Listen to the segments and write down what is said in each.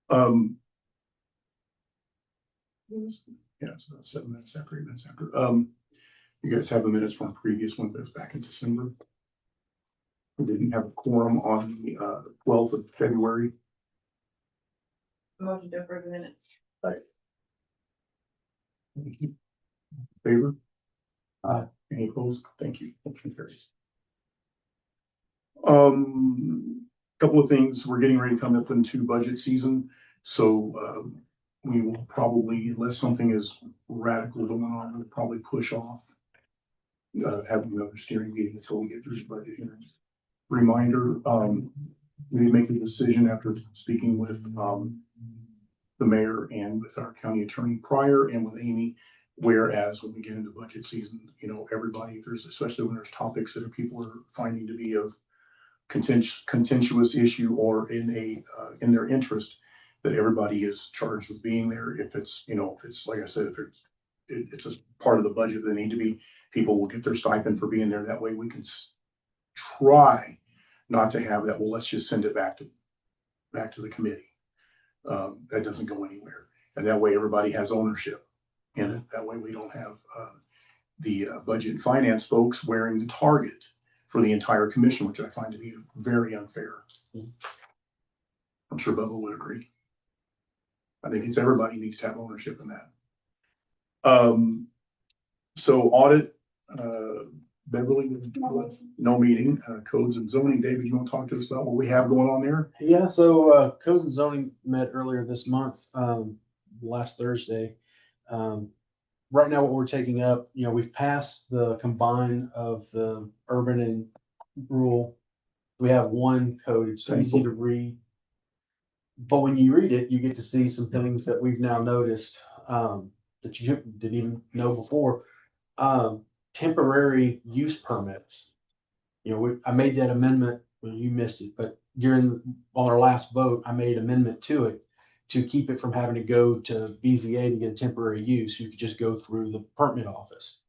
Um, yeah, it's about 7 minutes after, 8 minutes after. You guys have the minutes from the previous one, but it was back in December. We didn't have a quorum on the 12th of February. Motion to approve the minutes. Thank you. Favor? Any opposed? Thank you. Motion carries. Couple of things. We're getting ready to come up into budget season, so we will probably, unless something is radical going on, we'll probably push off having another steering meeting until we get through the budget hearings. Reminder, we make a decision after speaking with the mayor and with our county attorney prior and with Amy. Whereas when we get into budget season, everybody, if there's, especially when there's topics that people are finding to be of contentious issue or in their interest, that everybody is charged with being there. If it's, if it's, like I said, if it's just part of the budget that they need to be, people will get their stipend for being there. That way we can try not to have that, well, let's just send it back to the committee. That doesn't go anywhere. And that way everybody has ownership in it. That way we don't have the budget and finance folks wearing the target for the entire commission, which I find to be very unfair. I'm sure Bubba would agree. I think everybody needs to have ownership in that. So audit, Beverly, no meeting, codes and zoning. David, you want to talk to us about what we have going on there? Yeah, so codes and zoning met earlier this month, last Thursday. Right now what we're taking up, we've passed the combine of the urban and rural. We have one code, it's easy to read. But when you read it, you get to see some things that we've now noticed that you didn't even know before. Temporary use permits. I made that amendment. Well, you missed it, but on our last vote, I made amendment to it to keep it from having to go to BZA to get a temporary use. You could just go through the permit office.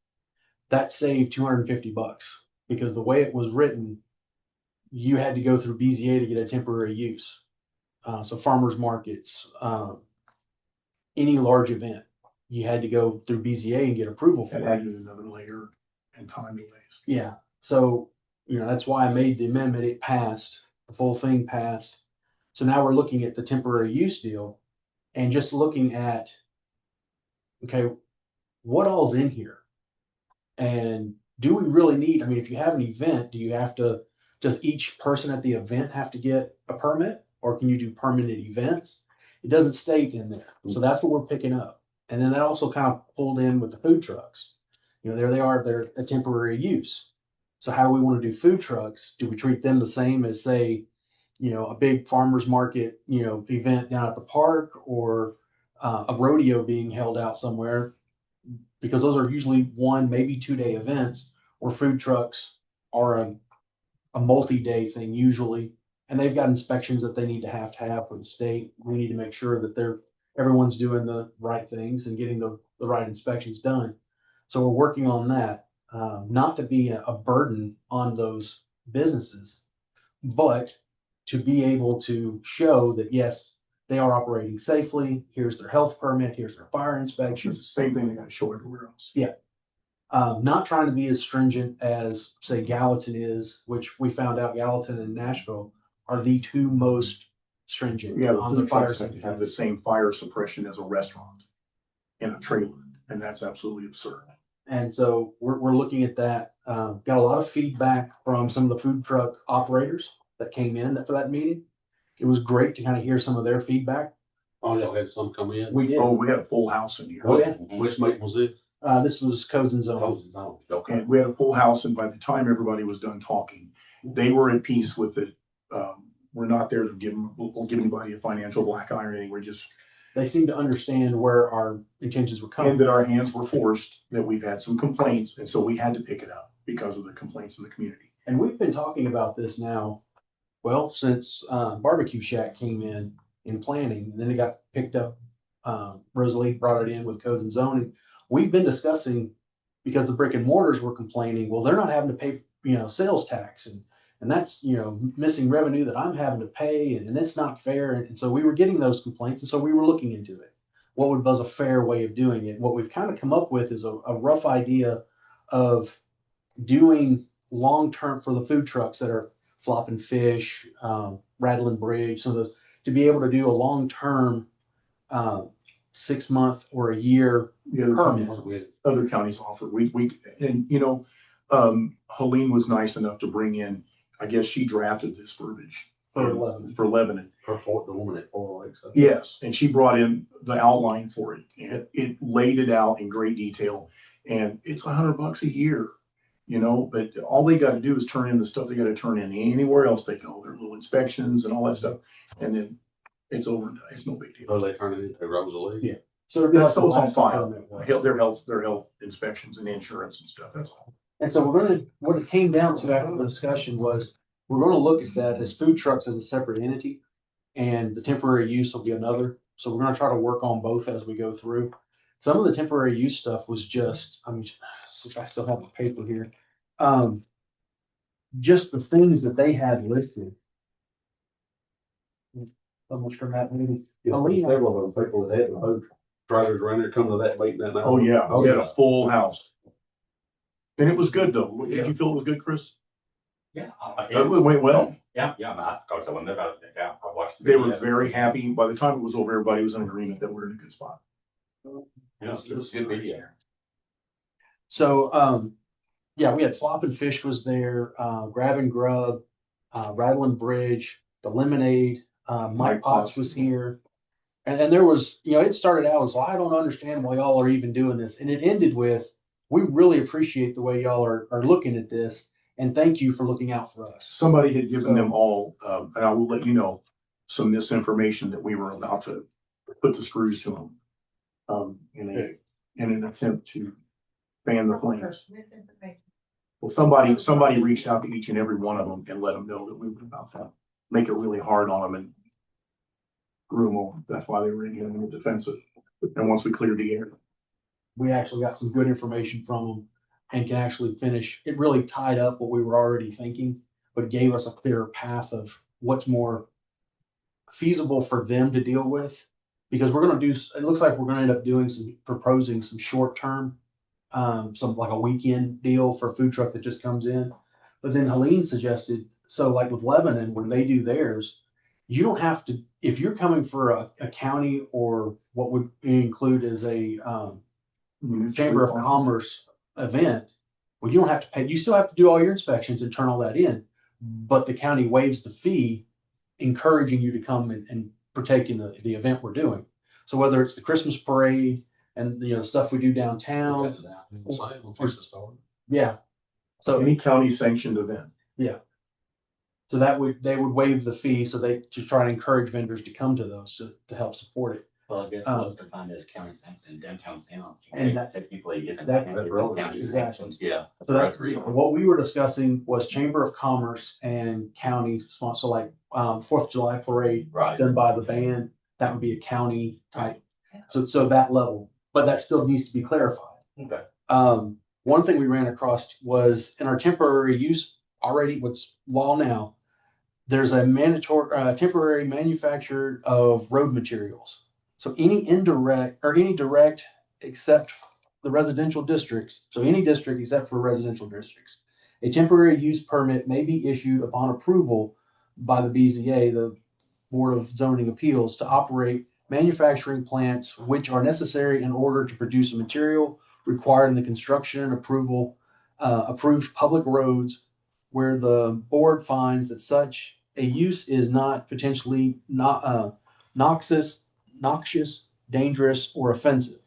That saved $250 because the way it was written, you had to go through BZA to get a temporary use. So farmers markets, any large event, you had to go through BZA and get approval for it. Added another layer and time delays. Yeah. So, that's why I made the amendment. It passed. The full thing passed. So now we're looking at the temporary use deal and just looking at, okay, what all's in here? And do we really need, if you have an event, does each person at the event have to get a permit, or can you do permanent events? It doesn't state in there. So that's what we're picking up. And then that also kind of pulled in with the food trucks. There they are, they're a temporary use. So how do we want to do food trucks? Do we treat them the same as, say, a big farmer's market, event down at the park, or a rodeo being held out somewhere? Because those are usually 1, maybe 2-day events, or food trucks are a multi-day thing usually, and they've got inspections that they need to have for the state. We need to make sure that everyone's doing the right things and getting the right inspections done. So we're working on that, not to be a burden on those businesses, but to be able to show that, yes, they are operating safely. Here's their health permit. Here's their fire inspection. It's the same thing they got to show everywhere else. Yeah. Not trying to be as stringent as, say, Gallatin is, which we found out Gallatin and Nashville are the 2 most stringent on the fire safety. Have the same fire suppression as a restaurant in a trailer, and that's absolutely absurd. And so we're looking at that. Got a lot of feedback from some of the food truck operators that came in for that meeting. It was great to kind of hear some of their feedback. Oh, y'all had some come in? We did. Oh, we had a full house in here. Oh, yeah. Which meeting was this? This was codes and zoning. Okay. And we had a full house, and by the time everybody was done talking, they were at peace with it. We're not there to we'll give anybody a financial black eye or anything. They seem to understand where our intentions were coming. And that our hands were forced, that we've had some complaints, and so we had to pick it up because of the complaints in the community. And we've been talking about this now, since Barbecue Shack came in planning, and then it got picked up. Rosalie brought it in with codes and zoning. We've been discussing, because the brick and mortars were complaining, well, they're not having to pay, sales tax, and And that's, missing revenue that I'm having to pay, and it's not fair. And so we were getting those complaints. And so we were looking into it. What was a fair way of doing it? What we've kind of come up with is a rough idea of doing long-term for the food trucks that are flopping fish, rattling bridge, some of those, to be able to do a long-term 6 month or a year The other permit. counties, other counties offer, Helene was nice enough to bring in, I guess she drafted this verbiage. For Lebanon. For Lebanon. For Fort, the woman at Four Lakes. Yes, and she brought in the outline for it, and it laid it out in great detail, and it's $100 a year, but all they gotta do is turn in the stuff they gotta turn in anywhere else they go, their little inspections and all that stuff, and then it's over and done. It's no big So deal. they turn it into Rosalie. Yeah. So it'd be like So it's the on last file, permit was. their health inspections and insurance and stuff, that's all. And so what it came down to after the discussion was, we're gonna look at that as food trucks as a separate entity, and the temporary use will be another. So we're gonna try to work on both as we go through. Some of the temporary use stuff was just, if I still have the paper here. Just the things that they had listed. So much for that, maybe. Several of them people that had the boat trailers around there come to that meeting that night. Oh, yeah, we had a yeah. full house. And it was good, though. Did you feel it was good, Chris? Yeah. It went well. Yeah, I talked to them about it. Yeah, I watched. the They were video. very happy. By the time it was over, everybody was in agreement that we're in a good spot. Yeah, it was a good video. So, yeah, we had Flopping Fish was there, Grab and Grub, Rattling Bridge, the Lemonade, Mike Potts was here. And there was, it started out as, well, I don't understand why y'all are even doing this. And it ended with, we really appreciate the way y'all are looking at this. And thank you for looking out for us. Somebody had given them all, and I will let you know, some misinformation that we were about to put the screws to them. In an attempt to fan the flames. Well, somebody reached out to each and every one of them and let them know that we were about to make it really hard on them and groom them. That's why they were in here and were defensive. And once we cleared the air. We actually got some good information from them and can actually finish. It really tied up what we were already thinking, but gave us a clearer path of what's more feasible for them to deal with. Because we're going to it looks like we're going to end up proposing some short term, some like a weekend deal for a food truck that just comes in. But then Helene suggested, so like with Lebanon, when they do theirs, you don't have to, if you're coming for a county or what would include as a Chamber of Commerce event, well, you don't have to pay. You still have to do all your inspections and turn all that in, but the county waives the fee, encouraging you to come and partake in the event we're doing. So whether it's the Christmas parade and the stuff we do downtown, yeah. So Any county sanctioned event. so they would waive the fee, so to try to encourage vendors to come to those to help support it. Well, I guess most of the time is county sanctioned, downtown Salem. And that's typically get that's county sanctions, yeah. So that's what we were discussing was Chamber of Commerce and county sponsor, like 4th of July parade Right. done by the band. That would be a county type. So that level, but that still needs to be clarified. Okay. One thing we ran across was in our temporary use already, what's law now, there's a mandatory temporary manufacture of road materials. So any indirect or any direct except the residential districts, so any district except for residential districts, a temporary use permit may be issued upon approval by the BZA, the Board of Zoning Appeals, to operate manufacturing plants which are necessary in order to produce a material required in the construction and approved public roads where the board finds that such a use is not potentially noxious, dangerous, or offensive.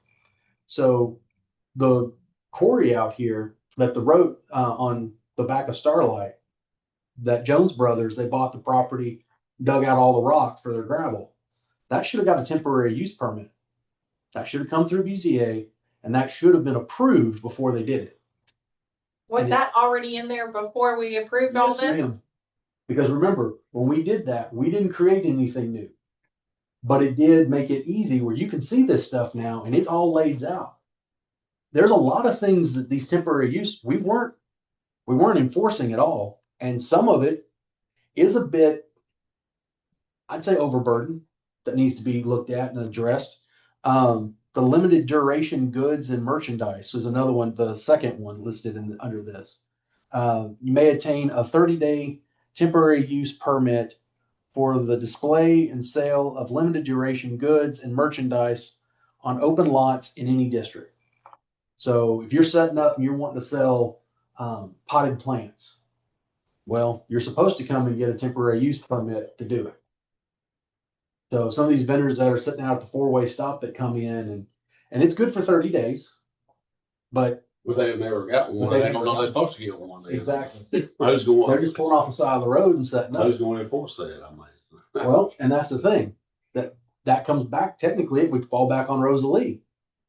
So the quarry out here that the road on the back of Starlight, that Jones Brothers, they bought the property, dug out all the rock for their gravel. That should have got a temporary use permit. That should have come through BZA, and that should have been approved before they did it. Was that already in there before we approved all Yes, this? ma'am. Because remember, when we did that, we didn't create anything new. But it did make it easy where you can see this stuff now and it's all laid out. There's a lot of things that these temporary use we weren't enforcing at all. And some of it is a bit, I'd say, overburdened that needs to be looked at and addressed. The limited duration goods and merchandise was another one, the second one listed under this. You may attain a 30-day temporary use permit for the display and sale of limited duration goods and merchandise on open lots in any district. So if you're setting up and you're wanting to sell potted plants, well, you're supposed to come and get a temporary use permit to do it. So some of these vendors that are sitting out at the four-way stop that come in and it's good for 30 days, but But they've never got one. But they've They don't never know got they're supposed to get one. exactly, Who's they're going, just pulling off the side of the road and setting up. who's going to enforce that? I mean. Well, and that's the thing, that comes back, technically, it would fall back on Rosalie.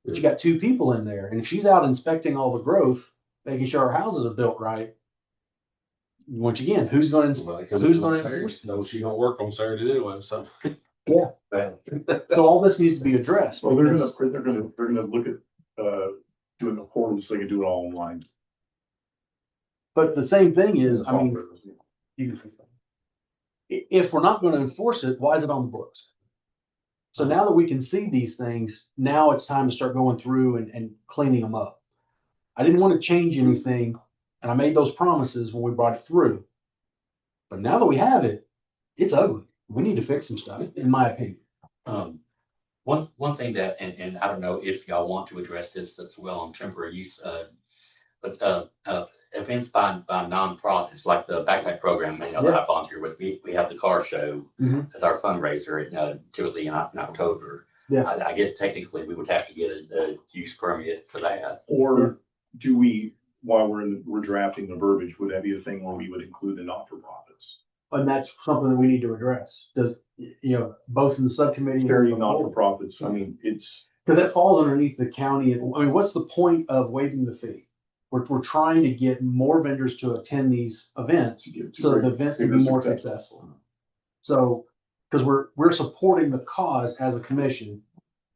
But you got two people in there, and if she's out inspecting all the growth, making sure our houses are built right, once again, who's going to, Well, they come who's in on gonna Saturday. enforce No, she don't work on Saturday anyway, so. Yeah. so all this needs to be addressed. Well, they're because- gonna look at, doing a portal so they can do it all online. But the same thing is, I mean, if we're not gonna enforce it, why is it on the books? So now that we can see these things, now it's time to start going through and cleaning them up. I didn't want to change anything, and I made those promises when we brought it through. But now that we have it, it's ugly. We need to fix some stuff, in my opinion. One thing that, and I don't know if y'all want to address this as well on temporary use, but events by nonprofits like the backpack program, that I volunteer with. We have the car show as our fundraiser, typically in October. Yes. I guess technically we would have to get a use permit for that. Or do we, while we're drafting the verbiage, would that be a thing where we would include the not-for-profits? And that's something that we need to address. Does, both in the subcommittee. Carrying not-for-profits, I mean, it's. Because that falls underneath the county. I mean, what's the point of waiving the fee? We're trying to get more vendors to attend these events so the events can be more successful. So, because we're supporting the cause as a commission,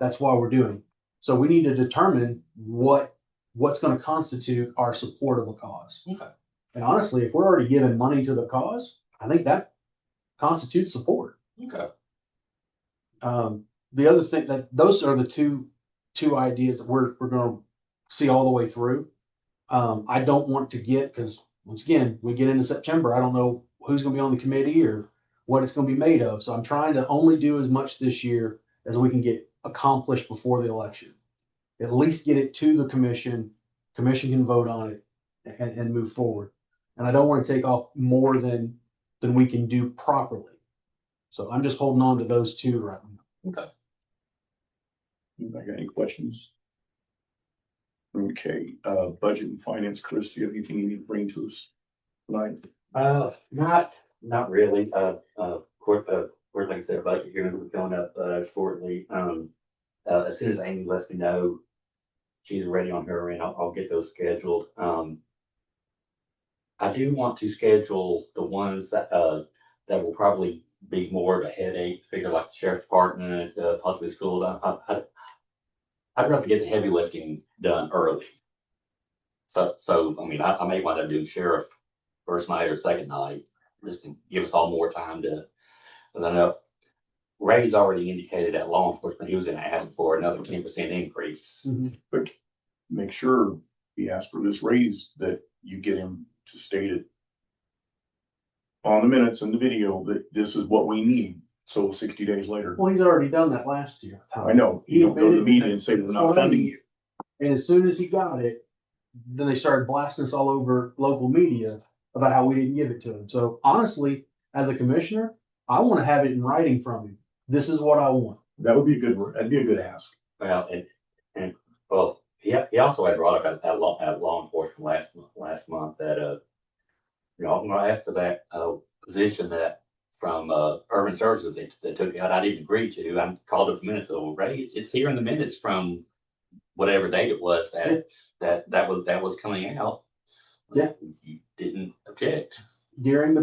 that's why we're doing it. So we need to determine what's going to constitute our support of a cause. Okay. And honestly, if we're already giving money to the cause, I think that constitutes support. Okay. The other thing those are the two ideas that we're going to see all the way through. I don't want to because once again, we get into September, I don't know who's going to be on the committee or what it's going to be made of. So I'm trying to only do as much this year as we can get accomplished before the election. At least get it to the commission. Commission can vote on it and move forward. And I don't want to take off more than we can do properly. So I'm just holding on to those two right now. Okay. Anybody got any questions? Okay, budget and finance, Chris, do you have anything you need to bring to us tonight? Not really. Of course, like I said, budget hearings will be coming up shortly. As soon as Amy lets me know she's ready on her end, I'll get those scheduled. I do want to schedule the ones that will probably be more of a headache, figure like the sheriff's department, possibly schools. I'd rather get the heavy lifting done early. So I mean, I may wind up doing sheriff first night or second night, just to give us all more time to, because I know Ray's already indicated at law enforcement he was going to ask for another 10% increase. But make sure he asks for this raise that you get him to state it on the minutes and the video that this is what we need. So 60 days later, Well, he's already done that last year. I know you don't go to the media and say we're not funding you. And as soon as he got it, then they started blasting us all over local media about how we didn't give it to him. So honestly, as a commissioner, I want to have it in writing from him. This is what I want. That would be a good, that'd be a good ask. Well, and well, he also had brought up at law enforcement last month that I'm going to ask for that position that from Urban Services that took out. I didn't agree to. I called up the minutes. So Ray, it's here in the minutes from whatever date it was that was coming out. Yeah, you didn't object during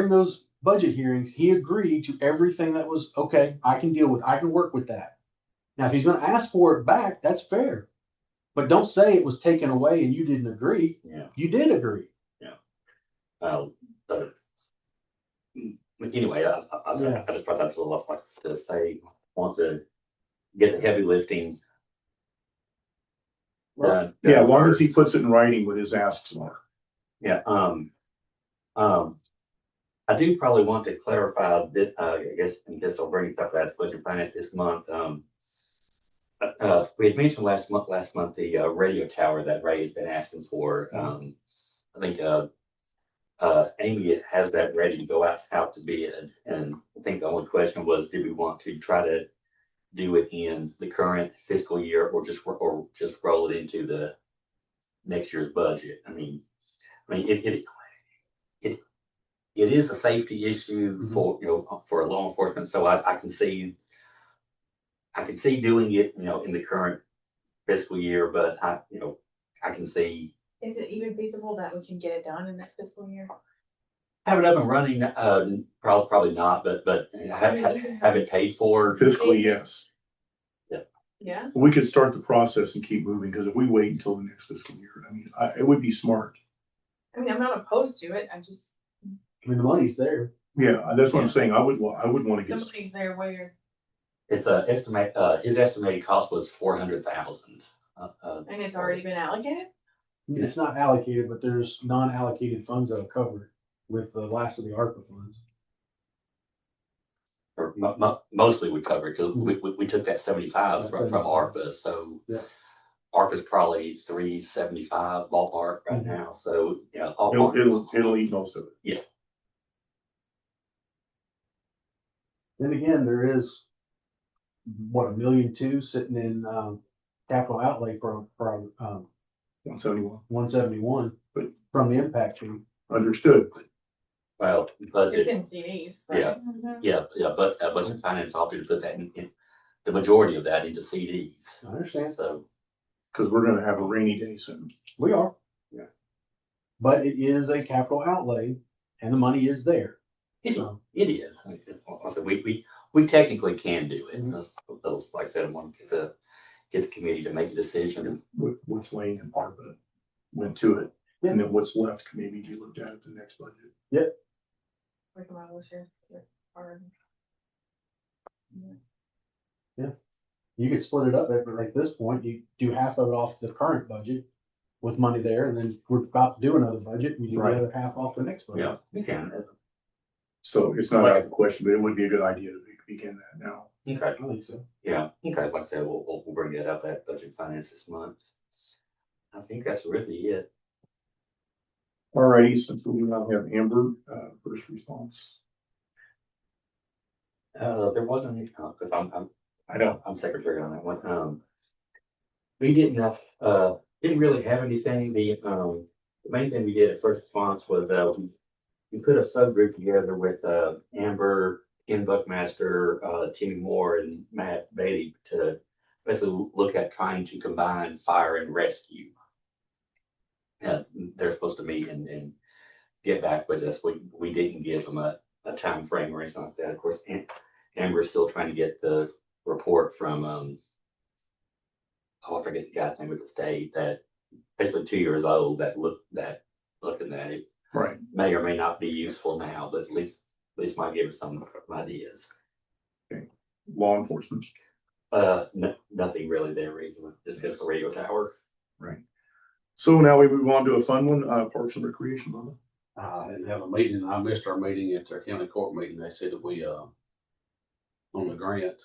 those budget hearings. He agreed to everything that was okay. I can work with that. Now, if he's going to ask for it back, that's fair. But don't say it was taken away and you didn't agree. Yeah, you did agree. Yeah. but anyway, Yeah. I just thought that was a lot like to say, want to get the heavy lifting done. Yeah, as long as first. he puts it in writing what his asks are. Yeah, I do probably want to clarify that, I guess I'll bring it up at budget finance this month. We had mentioned last month, the radio tower that Ray has been asking for. I think, Amy has that ready to go out to bid. And I think the only question was, do we want to try to do it in the current fiscal year or just roll it into the next year's budget? I mean, it is a safety issue for, for law enforcement. So I can see doing it, in the current fiscal year, but I can see Is it even feasible that we can get it done in this fiscal year? have it up and running. Probably not, but have it paid for. Fiscally, yes. Yeah. We could start the process and keep moving, because if we wait until the next fiscal year, I mean, it would be smart. I mean, I'm not opposed to it. I mean, the money's there. Yeah, that's what I'm Yeah. saying. I would want to get, Somebody's there where, It's his estimated cost was 400,000. and it's already been allocated? It's not allocated, but there's non-allocated funds that'll cover it with the last of the ARPA funds. Or mostly we covered, because we took that 75 from 75. ARPA, so Yeah. ARPA's probably 375 ballpark right Mhm. now, so yeah. it'll eat most of it. Then again, there is, what, 1.2 million sitting in, capital outlay for 171, 171 But- from the impact fee. understood. Well, It's budget, in CDs. but- Yeah. But budget finance opted to put that in the majority of that into CDs. I understand. So, Because we're gonna have a rainy day soon. We are. Yeah. But it is a capital outlay and the money is there. it So, it is. So we technically can do it. Mhm. Like I said, I want to get the committee to make a decision. What's laying in ARPA went to it. And then what's left can maybe be looked at the next budget. Like a model share. Or- you could split it up at this point, you do half of it off the current budget with money there, and then we're about to do another budget, and you do Right. the other half off the next budget. Yeah, we can. So it's not out of the question, but it would be a good idea to begin that now. Okay. I think so. Yeah. Okay. Like I said, we'll bring that up at budget finance this month. I think that's really it. Alrighty, since we now have Amber, first response. There wasn't any, because I know. I'm secretary on that one. We didn't really have anything. The main thing we did at first response was, we put a subgroup together with, Amber, Ken Buckmaster, Timmy Moore and Matt Bailey to basically look at trying to combine fire and rescue. They're supposed to meet and get back with us. We didn't give them a time frame or anything like that. Of course, Amber's still trying to get the report from, I forget the guy's name with the state, that basically 2 years old, looking at it Right. may or may not be useful now, but at least might give us some ideas. Law enforcement. Nothing really there, just the radio tower. Right. So now we move on to a fun one, Parks and Recreation, Bubba. I didn't have a meeting. I missed our meeting at their county court meeting. They said that we, on the grant,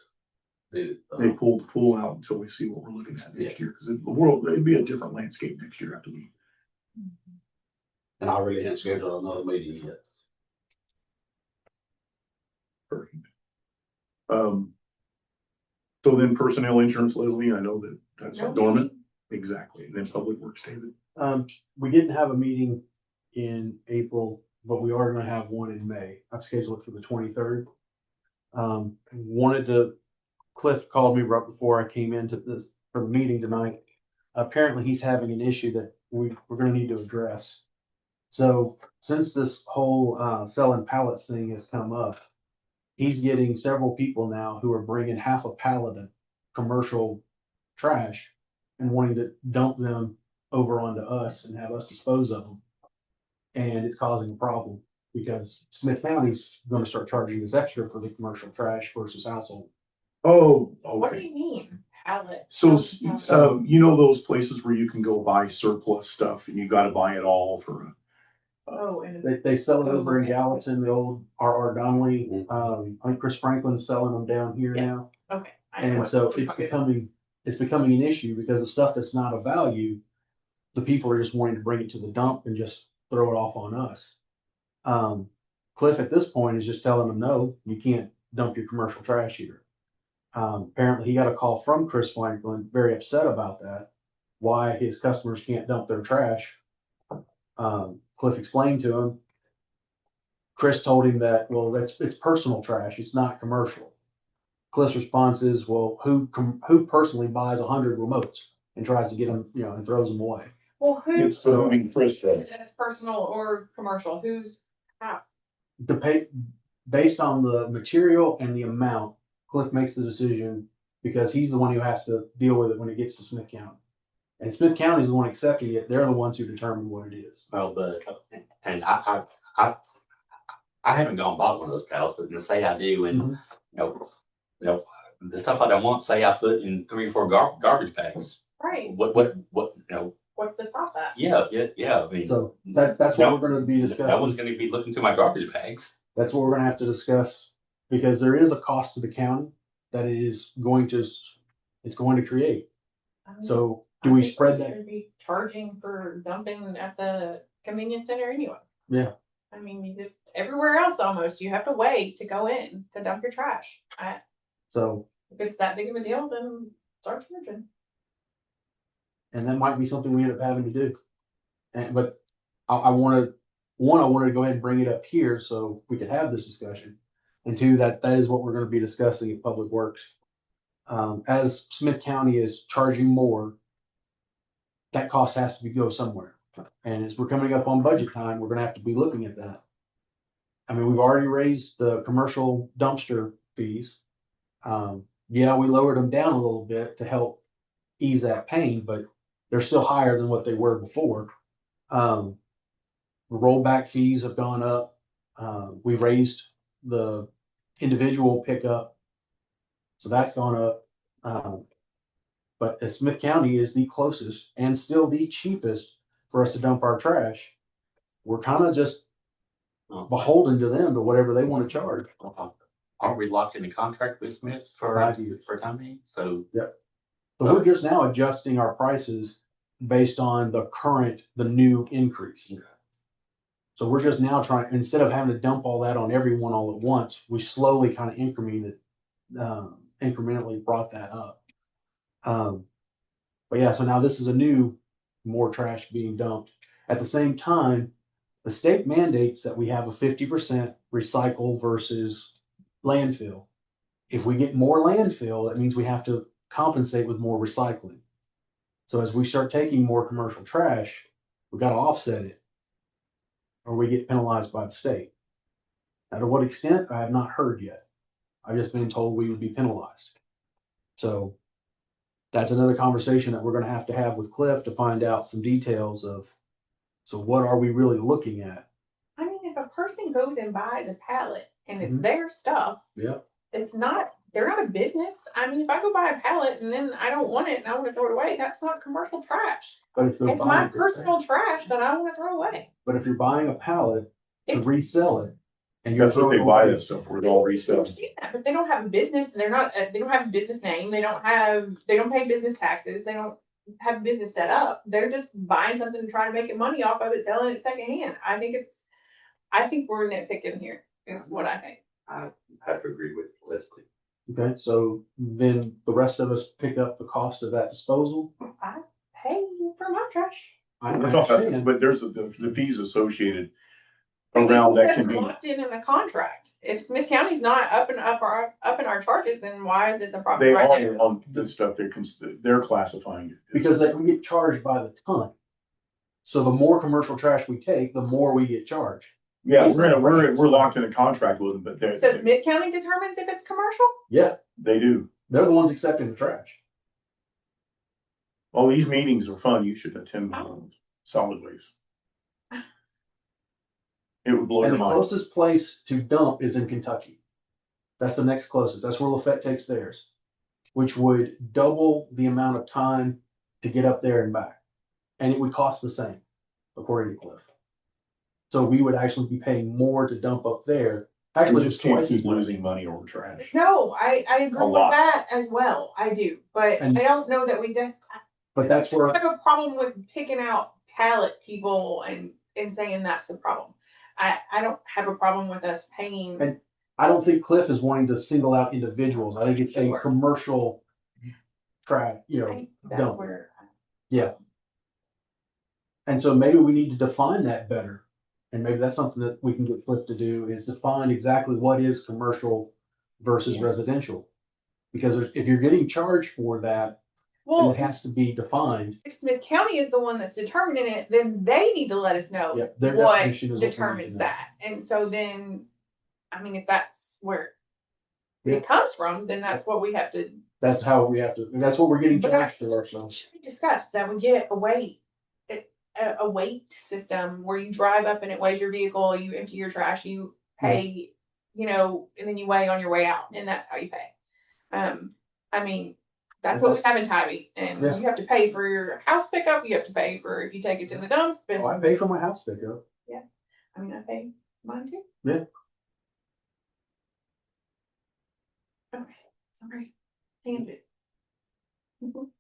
They pulled the pool out until we see what we're looking at next year, because it'd be a different landscape next year after we. and I really hadn't scheduled another meeting yet. Perfect. So then personnel insurance, Leslie, I know that's No dormant. Exactly. And then public works, David. We didn't have a meeting in April, but we are gonna have one in May. I've scheduled it for the 23rd. Cliff called me right before I came for the meeting tonight. Apparently he's having an issue that we're gonna need to address. So since this whole, selling pallets thing has come up, he's getting several people now who are bringing half a pallet of commercial trash and wanting to dump them over onto us and have us dispose of them. And it's causing a problem because Smith County's gonna start charging us extra for the commercial trash versus household. Oh, What do okay. you mean, pallet? So, you know those places where you can go buy surplus stuff and you gotta buy it all for Oh, and They sell it Oh, over in okay. Gallatin, the old R.R. Donnelly. I think Chris Franklin's selling them down here Yes. now. okay. I know And what so you're it's talking about. becoming an issue because the stuff that's not of value, the people are just wanting to bring it to the dump and just throw it off on us. Cliff at this point is just telling them, no, you can't dump your commercial trash here. Apparently he got a call from Chris Franklin, very upset about that, why his customers can't dump their trash. Cliff explained to him. Chris told him that, well, it's personal trash, it's not commercial. Cliff's response is, well, who personally buys 100 remotes and tries to get them, and throws them away? Well, It's who behooving Chris to. says personal or commercial? Who's how? Based on the material and the amount, Cliff makes the decision because he's the one who has to deal with it when it gets to Smith County. And Smith County is the one accepting it. They're the ones who determine what it is. Well, but, and I haven't gone and bought one of those pallets, but let's say I do, and, you know, the stuff I don't want, say I put in 3 or 4 garbage bags. Right. What, What's to stop that? yeah, I mean. So that's what we're going to be No one's discussing. gonna be looking through my garbage bags. That's what we're going to have to discuss because there is a cost to the county that it's going to create. So do we spread that? Should be charging for dumping at the convenience center anyway. Yeah. I mean, you just everywhere else almost you have to wait to go in to dump your trash. So, If it's that big of a deal, then start charging. and that might be something we end up having to do. But I wanted to go ahead and bring it up here so we could have this discussion. And two, that is what we're going to be discussing at Public Works. As Smith County is charging more, that cost has to go somewhere. And as we're coming up on budget time, we're going to have to be looking at that. I mean, we've already raised the commercial dumpster fees. Yeah, we lowered them down a little bit to help ease that pain, but they're still higher than what they were before. The rollback fees have gone up. We raised the individual pickup, so that's gone up. But as Smith County is the closest and still the cheapest for us to dump our trash, we're kind of just beholden to them to whatever they want to charge. Aren't we locked in a contract with Smith for 5 years. for time being? So So we're just now adjusting our prices based on the new increase. Okay. So we're just now trying, instead of having to dump all that on everyone all at once, we slowly kind of incrementally brought that up. But yeah, so now this is more trash being dumped. At the same time, the state mandates that we have a 50% recycle versus landfill. If we get more landfill, that means we have to compensate with more recycling. So as we start taking more commercial trash, we got to offset it or we get penalized by the state. Now, to what extent, I have not heard yet. I've just been told we would be penalized. So that's another conversation that we're going to have with Cliff to find out some details of, so what are we really looking at? I mean, if a person goes and buys a pallet and it's Mhm. their stuff, Yeah. they're not a business. I mean, if I go buy a pallet and then I don't want it and I want to throw it away, that's not commercial trash. But if they're It's my buying, personal trash that I want to throw away. but if you're buying a pallet to It's- resell it, and you're That's what they throwing buy away- this stuff for, they'll I resell. understand that, but they don't have a business. They don't have a business name. They don't pay business taxes. They don't have a business set up. They're just buying something and trying to make money off of it, selling it secondhand. I think we're nitpicking here. Is what I think. I have to agree with Leslie. Okay, so then the rest of us pick up the cost of that disposal. I pay for my trash. I We're talking about, understand. but there's the fees associated And around you that said convenience. locked in a contract. If Smith County's not up in our charges, then why is this a problem They right are now? on the stuff they're classifying it. Because we get charged by the ton. So the more commercial trash we take, the more we get charged. Yeah, we're locked in a contract with them, but So Smith County determines if it's commercial? Yeah, they do. they're the ones accepting the trash. All these meetings are fun. You should attend them. Solid waste. It would blow And your the mind. closest place to dump is in Kentucky. That's the next closest. That's where Lafette takes theirs, which would double the amount of time to get up there and back. And it would cost the same, according to Cliff. So we would actually be paying more to dump up there. We Actually, just it's can't twice as keep much. losing money over trash. No, I agree A with lot. that as well. I do, but And- I don't know that But that's I where, have a problem with picking out pallet people and saying that's the problem. I don't have a problem with us paying. And I don't think Cliff is wanting to single out individuals. I think it's a Sure. commercial track, That's dump. where. Yeah. And so maybe we need to define that better. And maybe that's something that we can get Cliff to do, is define exactly what is commercial versus Yeah. residential. Because if you're getting charged for that, then Well, it has to be defined. if Smith County is the one that's determining it, then they need to let us know Yeah, their what definition is what we need to determines know. that. And so then, I mean, if that's where Yeah. it comes from, then that's what we have to. That's how we have to, that's what we're getting But charged that's- for, so. Should we discuss that we get a weight system where you drive up and it weighs your vehicle, you empty your trash, you pay, and then you weigh on your way out, and that's how you pay. I mean, that's what we have in Tybee, and Yeah. you have to pay for your house pickup, you have to pay for if you take it to the dump, and I pay for my house pickup. I mean, I pay mine too. Yeah. Okay, sorry. Tangent. Mhm.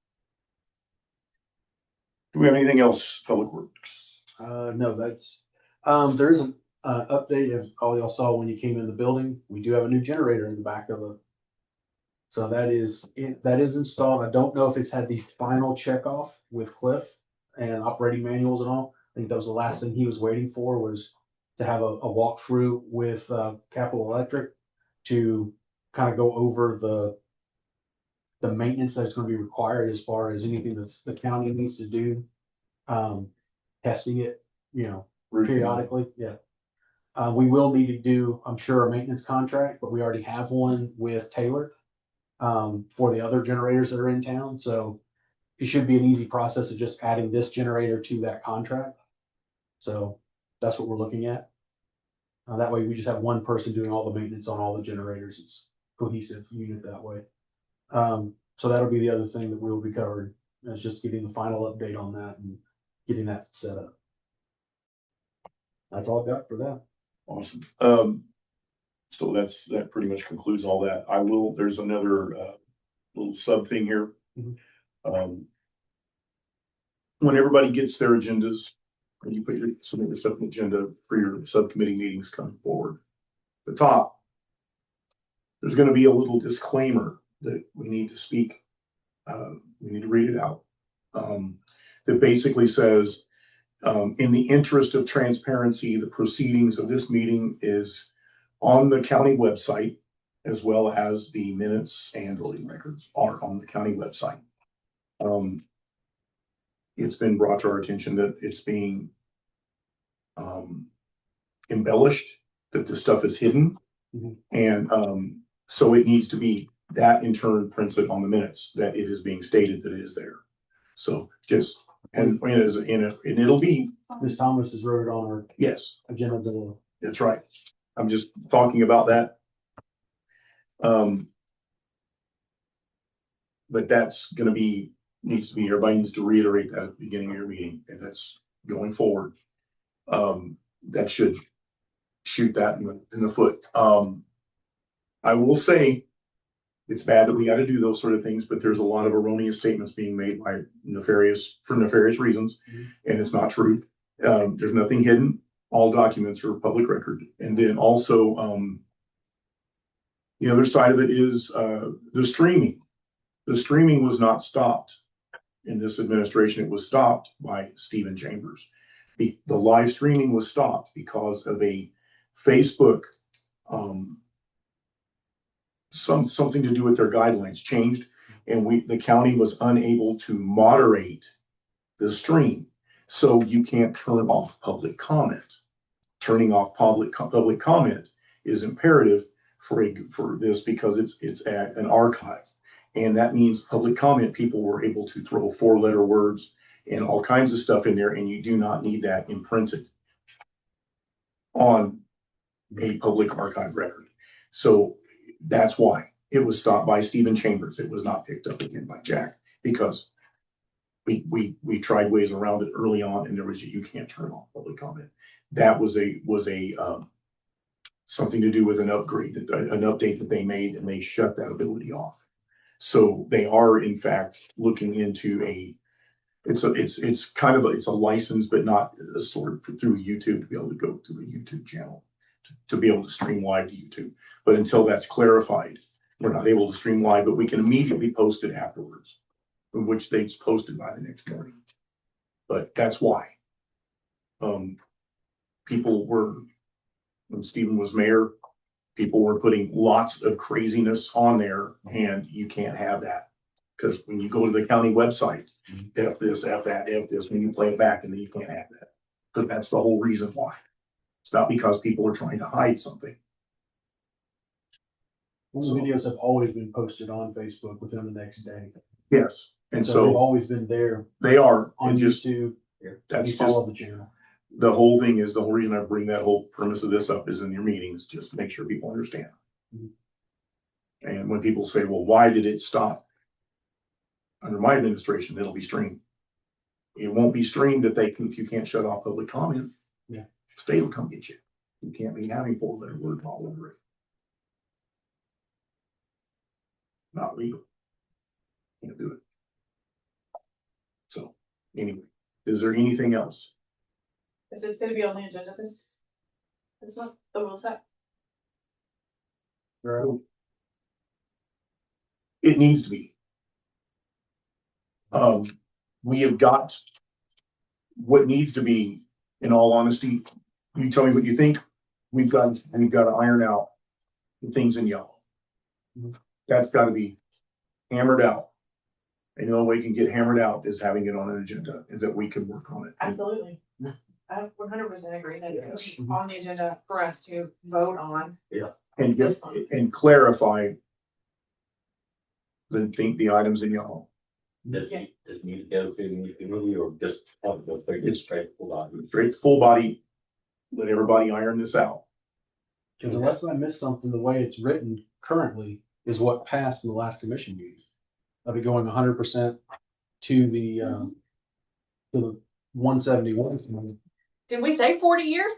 Do we have anything else, Public Works? No, that's, there is an update, as all y'all saw when you came in the building. We do have a new generator in the back of the. So that is installed. I don't know if it's had the final check off with Cliff and operating manuals and all. I think that was the last thing he was waiting for, was to have a walkthrough with Capital Electric to kind of go over the maintenance that's going to be required as far as anything that's the county needs to do. Testing it, periodically, yeah. We will need to do, I'm sure, a maintenance contract, but we already have one with Taylor for the other generators that are in town, so it should be an easy process of just adding this generator to that contract. So that's what we're looking at. That way we just have one person doing all the maintenance on all the generators. It's cohesive unit that way. So that'll be the other thing that we'll be covering, is just getting the final update on that and getting that set up. That's all I've got for that. Awesome. So that pretty much concludes all that. There's another, little sub thing here. Mhm. When everybody gets their agendas, when you submit your stuff in the agenda for your subcommittee meetings coming forward, at the top, there's gonna be a little disclaimer that we need to speak. We need to read it out. That basically says, in the interest of transparency, the proceedings of this meeting is on the county website, as well as the minutes and voting records are on the county website. It's been brought to our attention that it's being embellished, that this stuff is hidden. Mhm. And so it needs to be, that in turn prints it on the minutes, that it is being stated that it is there. So just, and it'll be, Ms. Thomas has wrote it on her yes, agenda below. that's right. I'm just talking about that. But that's gonna be, needs to be, everybody needs to reiterate that at the beginning of your meeting, and that's going forward. That should shoot that in the foot. I will say, it's bad that we gotta do those sort of things, but there's a lot of erroneous statements being made by nefarious reasons, and it's not true. There's nothing hidden. All documents are public record. And then also, the other side of it is, the streaming. The streaming was not stopped in this administration. It was stopped by Stephen Chambers. The live streaming was stopped because of a Facebook, something to do with their guidelines changed, and the county was unable to moderate the stream. So you can't turn off public comment. Turning off public comment is imperative for this, because it's at an archive. And that means public comment, people were able to throw 4-letter words and all kinds of stuff in there, and you do not need that imprinted on a public archive record. So that's why it was stopped by Stephen Chambers. It was not picked up again by Jack because we tried ways around it early on, and there was, you can't turn off public comment. That was something to do with an upgrade, an update that they made, and they shut that ability off. So they are in fact looking into it's a license, but not a sort of through YouTube to be able to go through a YouTube channel to be able to stream live to YouTube. But until that's clarified, we're not able to stream live, but we can immediately post it afterwards, from which it's posted by the next morning. But that's why. People were, when Stephen was mayor, people were putting lots of craziness on there, and you can't have that. Because when you go to the county website, F this, F that, F this, when you play it back, and then you can't have that. Because that's the whole reason why. It's not because people are trying to hide something. Those videos have always been posted on Facebook within the next day. Yes, and So they've so always been there they are, on and just, YouTube. that's You follow just, the channel. the whole thing is, the whole reason I bring that whole premise of this up is in your meetings, just to make sure people understand. Mhm. And when people say, well, why did it stop? Under my administration, it'll be streamed. It won't be streamed if you can't shut off public comment. Yeah. State will come get you. You can't be having 4-letter words all over it. Not legal. Can't do it. So, anyway, is there anything else? Is this gonna be on the agenda this month, the wheel tax? It needs to be. We have got what needs to be, in all honesty. You tell me what you think. We've got to iron out the things in yellow. That's got to be hammered out. And the only way it can get hammered out is having it on an agenda, and that we can work on it. Absolutely. I 100% agree that it's on the agenda for us to vote on. And just, and clarify the items in yellow. Does it need to go through the committee or just have it go through? It's straight full body? Straight full body. Let everybody iron this out. Because unless I miss something, the way it's written currently is what passed in the last commission meeting. Of it going 100% to the 171. Did we say 40 years?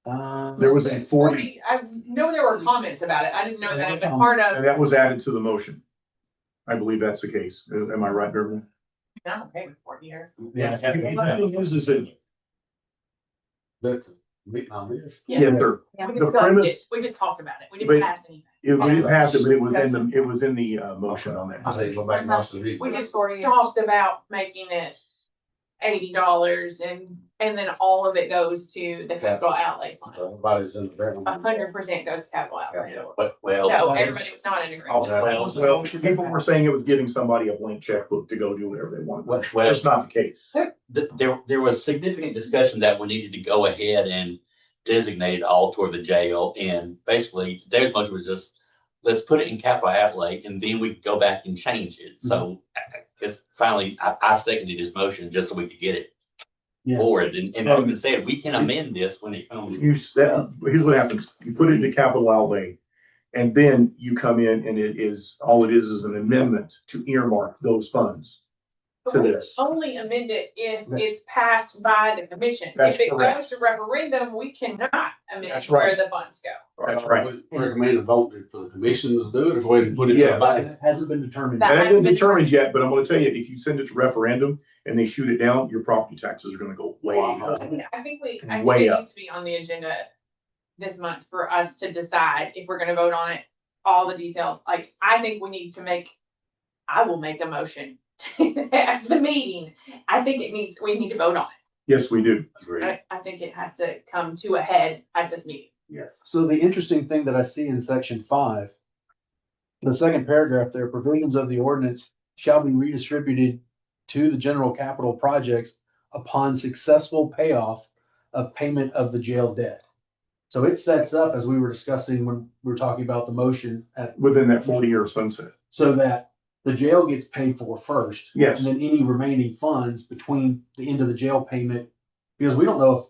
There was a 40, I know there were comments about it. I didn't know that had been part and of. that was added to the motion. I believe that's the case. Am I right, Beverly? I'm okay with 40 years. Yeah. The thing is that, That's meeting on this. yeah, sir. Yeah, we The discussed premise- it. We just talked about it. We But- didn't pass anything. We didn't pass it, but it was in the motion on that. I say go back and watch the video. We just talked about making it $80 and then all of it goes to the capital outlay fund. Everybody's in the bedroom. 100% goes to capital outlay. But, well. No, everybody was not in agreement. Well, people were saying it was giving somebody a blank checkbook to go do whatever they want. Well, That's not the case. there was significant discussion that we needed to go ahead and designate it all toward the jail. And basically today's motion was just, let's put it in capital outlay and then we can go back and change it. So because finally I seconded his motion just so we could get it Yeah. forward. And like I said, we can amend this when it comes. Here's what happens. You put it into capital outlay, and then you come in and all it is an amendment to earmark those funds to this. Only amend it if it's passed by the commission. That's If it correct. goes to referendum, we cannot amend That's where right. the funds go. That's right. We recommend a vote for the commission to do it, or go ahead and put it to Yeah. the bank. It hasn't been determined. That- And that isn't determined yet, but I'm gonna tell you, if you send it to referendum and they shoot it down, your property taxes are gonna go way up. I think it Way up. needs to be on the agenda this month for us to decide if we're gonna vote on it, all the details. Like, I think I will make a motion at the meeting. I think we need to vote on Yes, we do. it. I think it has to come to a head at this meeting. So the interesting thing that I see in section 5, the second paragraph there, provisions of the ordinance shall be redistributed to the general capital projects upon successful payoff of payment of the jail debt. So it sets up, as we were discussing when we were talking about the motion, Within that 40-year sunset. so that the jail gets paid for first. Yes. And then any remaining funds between the end of the jail payment, because we don't know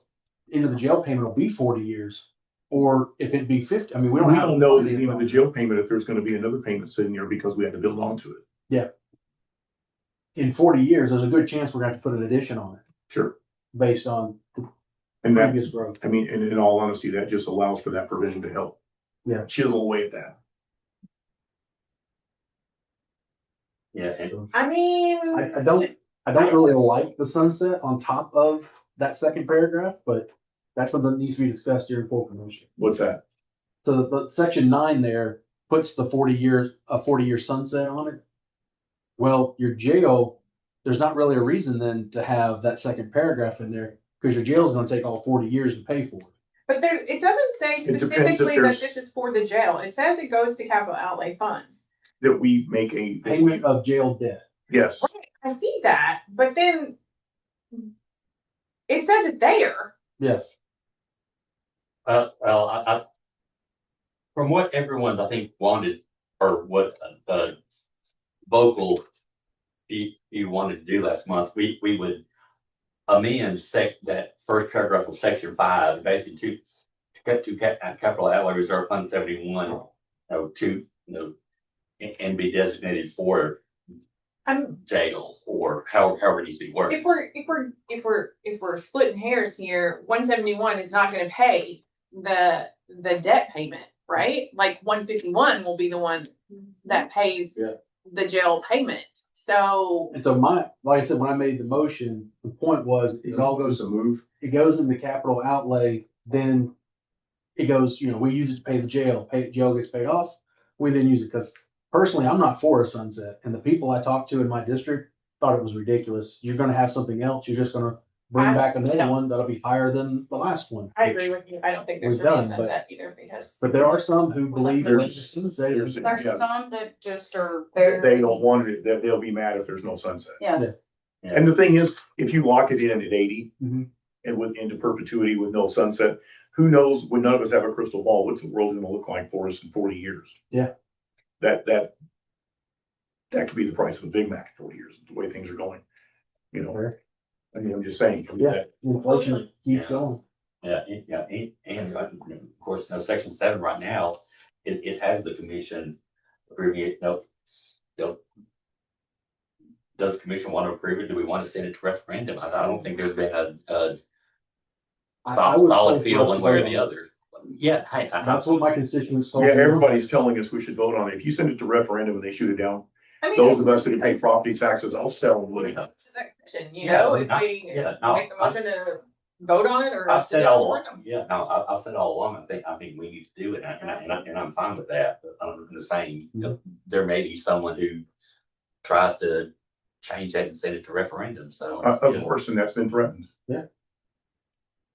end of the jail payment will be 40 years, or if it be 50. I mean, we We don't have. don't know the end of the jail payment if there's gonna be another payment sitting there because we had to build onto it. In 40 years, there's a good chance we're going to have to put an addition on it Sure. based on And that, previous growth. I mean, in all honesty, that just allows for that provision to help. Yeah. Chisel away at that. Yeah, and I mean, I don't really like the sunset on top of that second paragraph, but that's something that needs to be discussed during full commission. What's that? So the section 9 there puts the 40-year sunset on it. Well, your jail, there's not really a reason then to have that second paragraph in there because your jail is going to take all 40 years to pay for it. but it doesn't say It depends if specifically that there's- this is for the jail. It says it goes to capital outlay funds. That we make a. that we- Payment of jail debt. Yes, Right, I see that, but then it says it there. Yes. well, I from what everyone I think wanted, or what vocal you wanted to do last month, we would amend that first paragraph of section 5, basically to capital outlay reserve fund 71, and be designated for I'm jail or however it needs to be worded. if we're splitting hairs here, 171 is not gonna pay the debt payment, right? Like 151 will be the one that pays Yeah. the jail payment. So And so like I said, when I made the motion, the point was it all goes a move. it goes into capital outlay, then it goes, we use it to pay the jail, jail gets paid off, we then use it, because personally, I'm not for a sunset, and the people I talked to in my district thought it was ridiculous. You're gonna have something else, you're just gonna bring back another one that'll be higher than the last one. I agree with you. I don't think there's we've gonna be a done, but- sunset either because. But there are some who believe that There's- the sunset is. there's- There's Yeah. some that just are They very. don't want it, they'll be mad if there's no sunset. Yes, And the thing is, if you lock it in at 80 Mhm. and into perpetuity with no sunset, who knows, when none of us have a crystal ball, what's the world gonna look like for us in 40 years? Yeah. That could be the price of a Big Mac in 40 years, the way things are going. I mean, I'm just saying. I mean, Yeah. Inflation keeps going. And of course, section 7 right now, it has the commission approving it. Does the commission want to approve it? Do we want to send it to referendum? I don't think there's been a I would solid vote feel for one way or us the to vote. other. Yeah, hey, That's what my constituents told Yeah, me. everybody's telling us we should vote on it. If you send it to referendum and they shoot it down, I mean, those of us that pay property taxes, I'll sell them. this is a question, Yeah, if we yeah, no, make the motion to vote on it or. I've send said it to all along, referendum. yeah, no, I've said all along, I think we need to do it, and I'm fine with that, but I'm just saying, there may be someone who tries to change that and send it to referendum, so. Of course, and that's been threatened.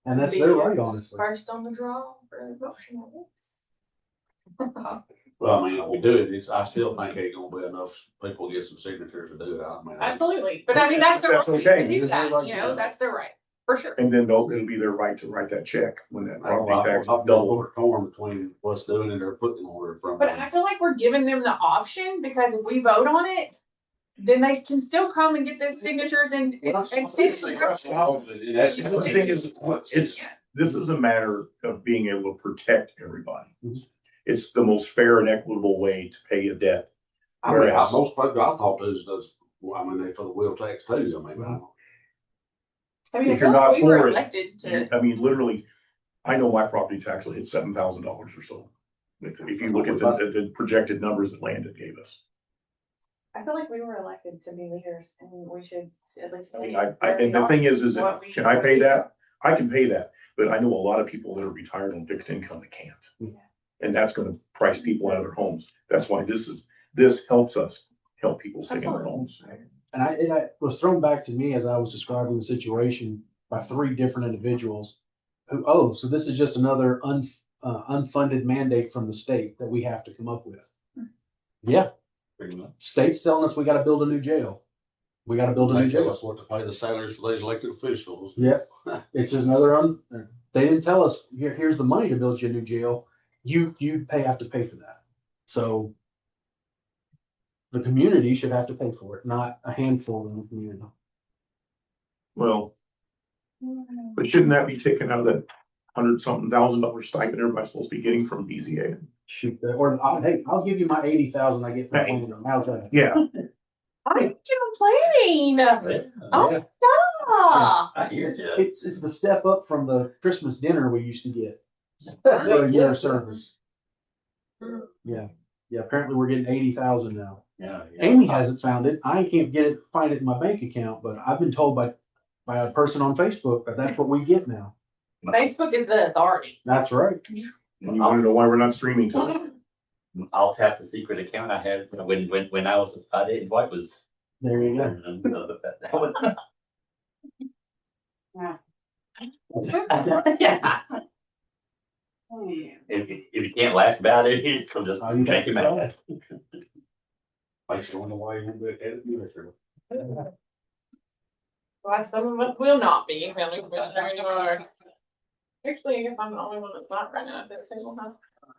And that's Be their right, honestly. First on the draw for the motion, I guess. Well, I mean, if we do it, I still think ain't gonna be enough people to get some signatures to do it. I mean, Absolutely, but I mean, that's their That's right okay. to do That's their that, right to do that. that's their right, for sure. And then it'll be their right to write that check when that property tax I've double. been torn between what's doing it or putting an order from. But I feel like we're giving them the option, because if we vote on it, then they can still come and get the signatures and send it to the The thing is, this is a matter of being able to protect everybody. Mhm. It's the most fair and equitable way to pay a debt. I mean, Whereas- most people I talk to is does, I mean, they for the wheel tax too, I mean, I mean, I If feel you're like not we were for it, elected to, I mean, literally, I know my property tax will hit $7,000 or so. If you look at the projected numbers that Landon gave us. I feel like we were elected to be leaders and we should at least I say. mean, where we and the are, thing is that, what we- can I pay that? I can pay that, but I know a lot of people that are retired on fixed income that can't. Yeah. And that's gonna price people out of their homes. That's why this helps us help people stay in their homes. And it was thrown back to me as I was describing the situation by 3 different individuals who, so this is just another unfunded mandate from the state that we have to come up with. Yeah, Pretty much. state's telling us we gotta build a new jail. We gotta build a new they tell jail. us what to pay the salaries for these elected officials. Yeah, it's just another they didn't tell us, here's the money to build you a new jail. You have to pay for that. So the community should have to pay for it, not a handful in the community. Well, But shouldn't that be taken out of that $100-something thousand stipend everybody's supposed to be getting from BZA? Shoot, or hey, I'll give you my 80,000 I get for Hey. planning. How's that? Yeah, I'm complaining. Oh, Yeah, ah. I hear you. It's the step up from the Christmas dinner we used to get for a year of service. Yeah, apparently we're getting 80,000 now. Yeah. Amy hasn't found it. I can't find it in my bank account, but I've been told by a person on Facebook that that's what we get now. Facebook is the authority. That's right. and you wanna know why we're not streaming to it? I'll tap the secret account I had when I was at 5 and Dwight was. There you go. That one- Yeah. If you can't laugh about it, it'll just Oh, you make you got mad. Makes you wonder why you didn't edit it. Well, some of us will not be. Actually, if I'm the only one that's not running at that table, huh?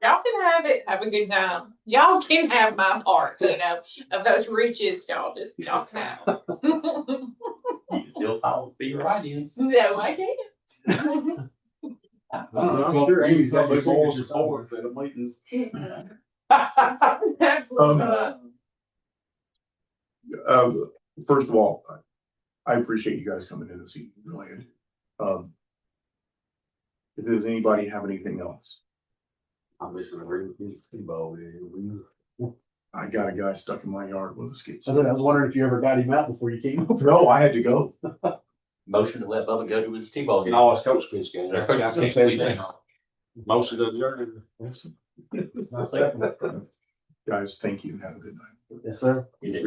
Y'all can have it. Have a good time. Y'all can have my part, of those riches. Y'all can have. You can still follow be your audience. No, I can't. I'm sure Amy's got your full signature support at the meetings. Absolutely not. First of all, I appreciate you guys coming in this evening, really. Does anybody have anything else? I'm missing a ring piece of ball there. I got a guy stuck in my yard with a skid I steer. was wondering if you ever got him out before you came over. No, I had to go. Motion to let Bubba go to his T-ball game. No, it's Coach Pitts game. Yeah, Coach Pitts game. Most of the journey. My second. Guys, thank you and have a good night. Yes, sir. You did.